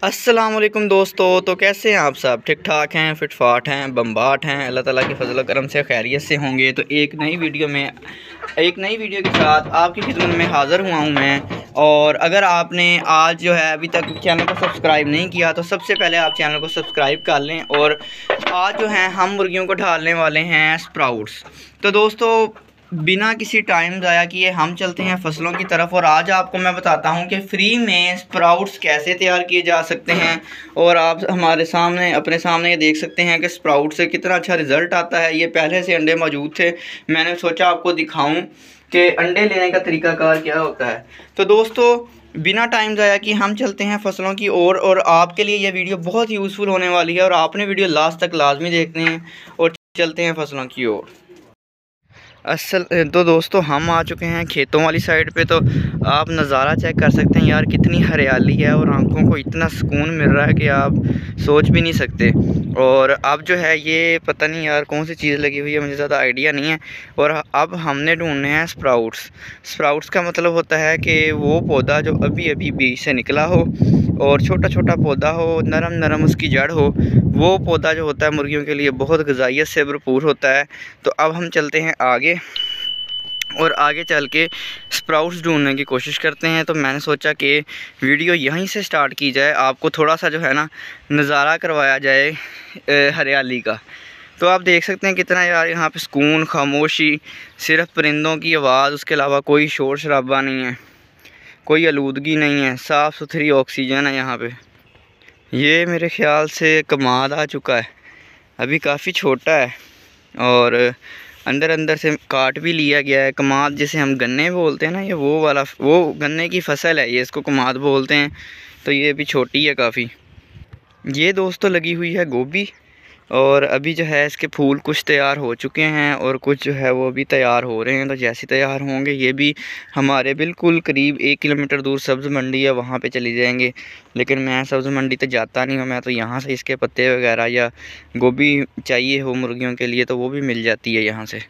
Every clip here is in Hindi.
अस्सलाम वालेकुम दोस्तों। तो कैसे हैं आप सब? ठीक ठाक हैं, फिट फाट हैं, बम्बाट हैं, अल्लाह ताला के फजल करम से खैरियत से होंगे। तो एक नई वीडियो के साथ आपकी खिदमत में हाज़िर हुआ हूँ मैं। और अगर आपने आज जो है अभी तक चैनल को सब्सक्राइब नहीं किया तो सबसे पहले आप चैनल को सब्सक्राइब कर लें। और आज जो है हम मुर्गियों को डालने वाले हैं स्प्राउट्स। तो दोस्तों बिना किसी टाइम ज़ाया किए हम चलते हैं फसलों की तरफ। और आज आपको मैं बताता हूं कि फ्री में स्प्राउट्स कैसे तैयार किए जा सकते हैं। और आप हमारे सामने अपने सामने ये देख सकते हैं कि स्प्राउट से कितना अच्छा रिज़ल्ट आता है। ये पहले से अंडे मौजूद थे, मैंने सोचा आपको दिखाऊं कि अंडे लेने का तरीक़ाकार क्या होता है। तो दोस्तों बिना टाइम ज़ाया कि हम चलते हैं फसलों की ओर। और आपके लिए यह वीडियो बहुत यूज़फुल होने वाली है और आपने वीडियो लास्ट तक लाजमी देखनी है। और चलते हैं फसलों की ओर। तो दोस्तों हम आ चुके हैं खेतों वाली साइड पे। तो आप नज़ारा चेक कर सकते हैं यार, कितनी हरियाली है और आंखों को इतना सुकून मिल रहा है कि आप सोच भी नहीं सकते। और अब जो है ये पता नहीं यार कौन सी चीज़ लगी हुई है, मुझे ज़्यादा आइडिया नहीं है। और अब हमने ढूंढने हैं स्प्राउट्स का मतलब होता है कि वो पौधा जो अभी अभी बीज से निकला हो और छोटा छोटा पौधा हो, नरम नरम उसकी जड़ हो। वो पौधा जो होता है मुर्गियों के लिए बहुत ग़िज़ाइयत से भरपूर होता है। तो अब हम चलते हैं आगे और आगे चल के स्प्राउट्स ढूंढने की कोशिश करते हैं। तो मैंने सोचा कि वीडियो यहीं से स्टार्ट की जाए, आपको थोड़ा सा जो है ना नज़ारा करवाया जाए हरियाली का। तो आप देख सकते हैं कितना यार यहाँ पे सुकून, खामोशी, सिर्फ परिंदों की आवाज़, उसके अलावा कोई शोर शराबा नहीं है, कोई आलूदगी नहीं है, साफ़ सुथरी ऑक्सीजन है यहाँ पे। ये मेरे ख़्याल से कमाद आ चुका है, अभी काफ़ी छोटा है और अंदर अंदर से काट भी लिया गया है। कमाद जिसे हम गन्ने बोलते हैं ना, ये वो गन्ने की फसल है, ये इसको कमाद बोलते हैं। तो ये अभी छोटी है काफ़ी। ये दोस्तों लगी हुई है गोभी और अभी जो है इसके फूल कुछ तैयार हो चुके हैं और कुछ जो है वो अभी तैयार हो रहे हैं। तो जैसे तैयार होंगे ये भी हमारे बिल्कुल करीब 1 किलोमीटर दूर सब्ज़ मंडी है, वहाँ पे चली जाएंगे। लेकिन मैं सब्ज़ मंडी तो जाता नहीं हूँ, मैं तो यहाँ से इसके पत्ते वगैरह या गोभी चाहिए हो मुर्गियों के लिए तो वो भी मिल जाती है यहाँ से।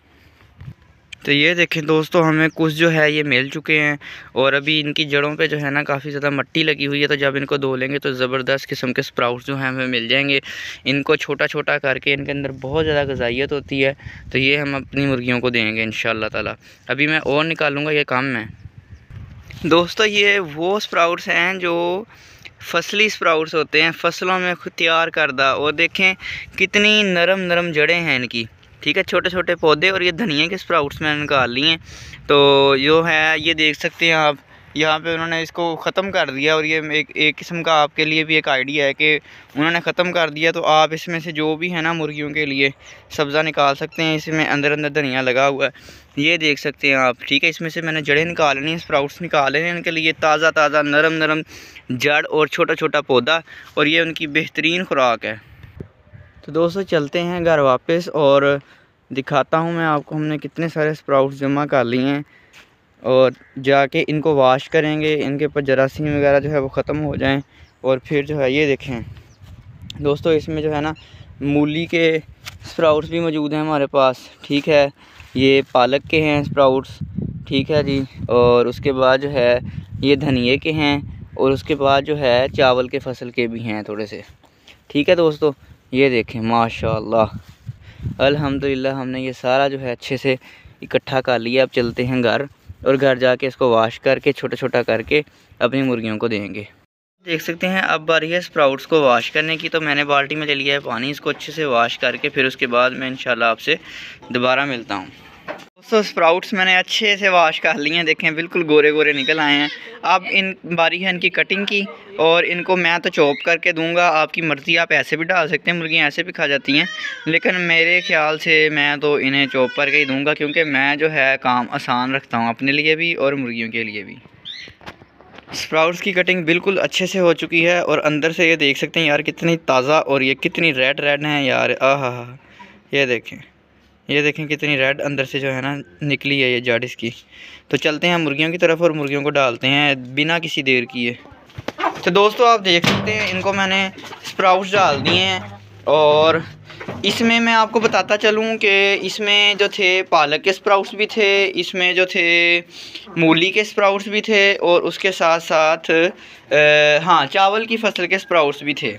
तो ये देखें दोस्तों हमें कुछ जो है ये मिल चुके हैं और अभी इनकी जड़ों पे जो है ना काफ़ी ज़्यादा मिट्टी लगी हुई है। तो जब इनको धो लेंगे तो ज़बरदस्त किस्म के स्प्राउट्स जो हैं हमें मिल जाएंगे। इनको छोटा छोटा करके इनके अंदर बहुत ज़्यादा ग़िज़ाइयत होती है, तो ये हम अपनी मुर्गियों को देंगे इंशाअल्लाह ताला। अभी मैं और निकालूँगा, ये काम में दोस्तों ये वो स्प्राउट्स हैं जो फसली स्प्राउट्स होते हैं, फसलों में खुद तैयार करदा। और देखें कितनी नरम नरम जड़ें हैं इनकी, ठीक है, छोटे छोटे पौधे। और ये धनिया के स्प्राउट्स मैंने निकाल लिए हैं। तो जो है ये देख सकते हैं आप, यहाँ पे उन्होंने इसको ख़त्म कर दिया। और ये एक किस्म का आपके लिए भी एक आइडिया है कि उन्होंने ख़त्म कर दिया। तो आप इसमें से जो भी है ना मुर्गियों के लिए सब्ज़ा निकाल सकते हैं। इसमें अंदर अंदर धनिया लगा हुआ है, ये देख सकते हैं आप, ठीक है। इसमें से मैंने जड़ें निकालनी है, स्प्राउट्स निकाले हैं इनके लिए। ताज़ा ताज़ा नरम नरम जड़ और छोटा छोटा पौधा, और ये उनकी बेहतरीन खुराक है। तो दोस्तों चलते हैं घर वापस और दिखाता हूं मैं आपको हमने कितने सारे स्प्राउट्स जमा कर लिए हैं। और जाके इनको वॉश करेंगे, इनके ऊपर जरासीम वगैरह जो है वो ख़त्म हो जाएं। और फिर जो है ये देखें दोस्तों इसमें जो है ना मूली के स्प्राउट्स भी मौजूद हैं हमारे पास, ठीक है। ये पालक के हैं स्प्राउट्स, ठीक है जी। और उसके बाद जो है ये धनिए के हैं और उसके बाद जो है चावल के फसल के भी हैं थोड़े से, ठीक है दोस्तों। ये देखें माशाल्लाह अल्हम्दुलिल्लाह हमने ये सारा जो है अच्छे से इकट्ठा कर लिया। अब चलते हैं घर और घर जाके इसको वॉश करके छोटा छोटा करके अपनी मुर्गियों को देंगे। देख सकते हैं अब बारी है स्प्राउट्स को वॉश करने की। तो मैंने बाल्टी में ले लिया है पानी, इसको अच्छे से वॉश करके फिर उसके बाद मैं इंशाल्लाह आपसे दोबारा मिलता हूँ। दोस्तों स्प्राउट्स मैंने अच्छे से वॉश कर लिए हैं, देखें बिल्कुल गोरे गोरे निकल आए हैं। अब इन बारी है इनकी कटिंग की और इनको मैं तो चॉप करके दूंगा, आपकी मर्ज़ी, आप ऐसे भी डाल सकते हैं, मुर्गियाँ ऐसे भी खा जाती हैं। लेकिन मेरे ख्याल से मैं तो इन्हें चॉप करके ही दूंगा, क्योंकि मैं जो है काम आसान रखता हूँ अपने लिए भी और मुर्गियों के लिए भी। स्प्राउट्स की कटिंग बिल्कुल अच्छे से हो चुकी है और अंदर से ये देख सकते हैं यार कितनी ताज़ा, और ये कितनी रेड रेड हैं यार, आहा। ये देखें कितनी रेड अंदर से जो है ना निकली है ये जड़ इसकी। तो चलते हैं मुर्गियों की तरफ और मुर्गियों को डालते हैं बिना किसी देर किए। तो दोस्तों आप देख सकते हैं इनको मैंने स्प्राउट्स डाल दिए हैं और इसमें मैं आपको बताता चलूँ कि इसमें जो थे पालक के स्प्राउट्स भी थे, इसमें जो थे मूली के स्प्राउट्स भी थे, और उसके साथ साथ हाँ चावल की फसल के स्प्राउट्स भी थे।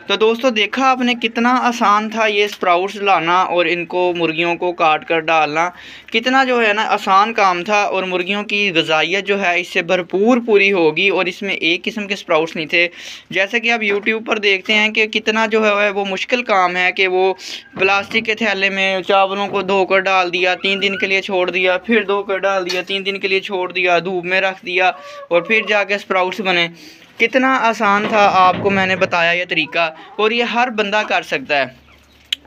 तो दोस्तों देखा आपने कितना आसान था ये स्प्राउट्स लाना और इनको मुर्गियों को काट कर डालना, कितना जो है ना आसान काम था। और मुर्गियों की ग़िज़ाइयत जो है इससे भरपूर पूरी होगी। और इसमें एक किस्म के स्प्राउट्स नहीं थे, जैसे कि आप यूट्यूब पर देखते हैं कि कितना जो है वो मुश्किल काम है कि वो प्लास्टिक के थैले में चावलों को धोकर डाल दिया, 3 दिन के लिए छोड़ दिया, फिर धोकर डाल दिया, 3 दिन के लिए छोड़ दिया, धूप में रख दिया और फिर जाके स्प्राउट्स बने। कितना आसान था, आपको मैंने बताया ये तरीका, और ये हर बंदा कर सकता है।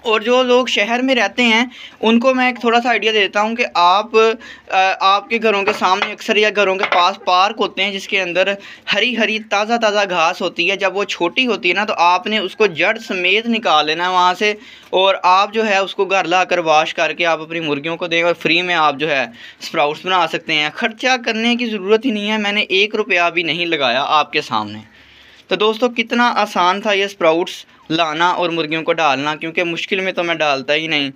और जो लोग शहर में रहते हैं उनको मैं एक थोड़ा सा आइडिया देता हूँ कि आपके घरों के सामने अक्सर या घरों के पास पार्क होते हैं जिसके अंदर हरी हरी ताज़ा ताज़ा घास होती है। जब वो छोटी होती है ना तो आपने उसको जड़ समेत निकाल लेना है वहाँ से, और आप जो है उसको घर ला कर वाश करके आप अपनी मुर्गियों को दें और फ्री में आप जो है स्प्राउट्स बना सकते हैं। ख़र्चा करने की ज़रूरत ही नहीं है, मैंने 1 रुपया भी नहीं लगाया आपके सामने। तो दोस्तों कितना आसान था ये स्प्राउट्स लाना और मुर्गियों को डालना, क्योंकि मुश्किल में तो मैं डालता ही नहीं।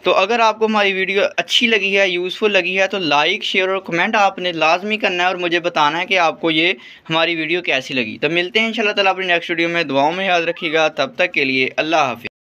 तो अगर आपको हमारी वीडियो अच्छी लगी है, यूज़फुल लगी है, तो लाइक शेयर और कमेंट आपने लाजमी करना है और मुझे बताना है कि आपको ये हमारी वीडियो कैसी लगी। तो मिलते हैं इंशाल्लाह ताला अपनी नेक्स्ट वीडियो में। दुआओं में याद रखिएगा, तब तक के लिए अल्लाह हाफ़िज़।